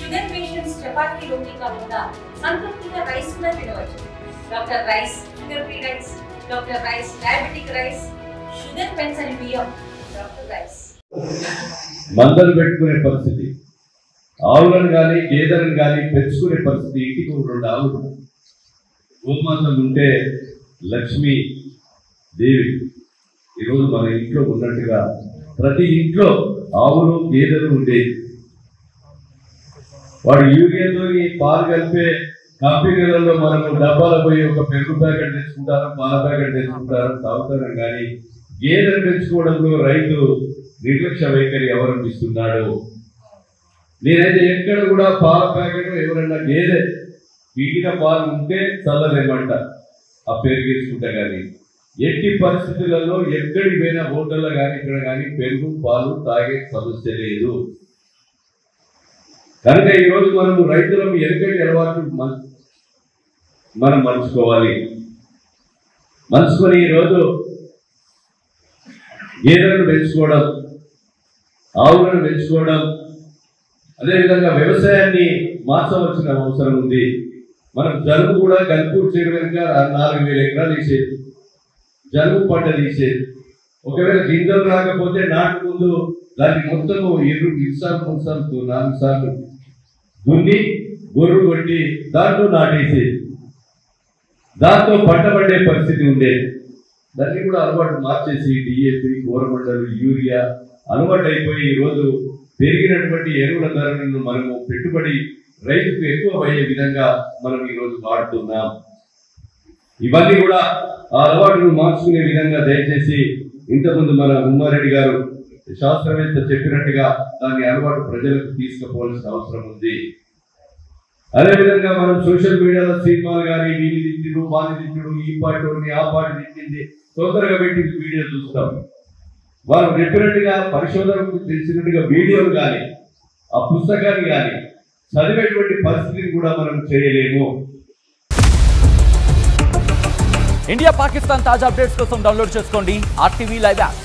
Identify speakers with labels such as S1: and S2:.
S1: Sugar patients chapati రోటీ కాకుండా సంతృప్తిగా rice కూడా తినవచ్చు. Doctor rice, sugar free rice, doctor rice, diabetic rice, sugar పెంచని బియ్యం, డాక్టర్ రైస్.
S2: మందలు పెట్టుకునే పరిస్థితి, ఆవులను కానీ గేదెలను కానీ పెంచుకునే పరిస్థితి. ఇంటికి 2 ఆవులు గోమాతలు ఉంటే లక్ష్మీ దేవి. ఈరోజు మన ఇంట్లో ఉన్నట్టుగా ప్రతి ఇంట్లో ఆవులు గేదెలు ఉండేది. వాడు యూరియాతో పాలు కలిపే కంపెనీలలో మనము డబ్బాల పోయి ఒక పెరుగు ప్యాకెట్ తెచ్చుకుంటారు, పాల ప్యాకెట్ తెచ్చుకుంటారు, తాగుతారు. కానీ గేదెలు పెంచుకోవడంలో రైతు నిర్లక్ష్య వైఖరి అవలంబిస్తున్నాడు. నేనైతే ఎక్కడ కూడా పాల ప్యాకెట్ ఎవరన్నా గేదె పీకిన పాలు ఉంటే చల్లలేమంట ఆ పెరుగు వేసుకుంటా. కానీ ఎట్టి పరిస్థితులలో ఎక్కడికి పోయినా హోటల్లో కానీ ఇక్కడ కానీ పెరుగు పాలు తాగే సమస్య లేదు. కనుక ఈరోజు మనము రైతులకు ఎక్కడి అలవాటు మనం మలుచుకోవాలి. మలుచుకొని ఈరోజు గేదెలను పెంచుకోవడం, ఆవులను పెంచుకోవడం, అదేవిధంగా వ్యవసాయాన్ని మార్చవలసిన అవసరం ఉంది. మనం జలుబు కూడా గల్పూర్ చేయడం కనుక 4,000 ఎకరాలు తీసేది, జలుబు పంట తీసేది. ఒకవేళ గింజలు రాకపోతే నాటు ముందు దాన్ని మొత్తము 2 సార్లు 4 సార్లు దున్ని గొర్రు కొట్టి దాంట్లో నాటేసేది. దాంతో పంట పండే పరిస్థితి ఉండేది. దాన్ని కూడా అలవాటు మార్చేసి డిఏపి, కోరమండలు, యూరియా అలవాటు అయిపోయి ఈరోజు పెరిగినటువంటి ఎరువుల ధరలను మనము పెట్టుబడి రైతుకు ఎక్కువ అయ్యే విధంగా మనం ఈరోజు వాడుతున్నాం. ఇవన్నీ కూడా ఆ అలవాటును మార్చుకునే విధంగా దయచేసి ఇంతకుముందు మన ఉమ్మారెడ్డి గారు శాస్త్రవేత్త చెప్పినట్టుగా దాని అలవాటు ప్రజలకు తీసుకుపోవాల్సిన అవసరం ఉంది. అదేవిధంగా మనం సోషల్ మీడియాలో సినిమాలు కానీ వీని తిట్టుడు, వాని తిట్టుడు, ఈ పార్టీ ఆ పార్టీ తిట్టింది తొందరగా పెట్టి వీడియో చూస్తాం. వారు చెప్పినట్టుగా పరిశోధనకు తెలిసినట్టుగా వీడియోలు కానీ ఆ పుస్తకాన్ని కానీ చదివేటువంటి పరిస్థితిని కూడా మనం చేయలేము.
S3: ఇండియా పాకిస్తాన్ తాజా అప్డేట్స్ కోసం డౌన్లోడ్ చేసుకోండి RTV లైవ్ యాప్.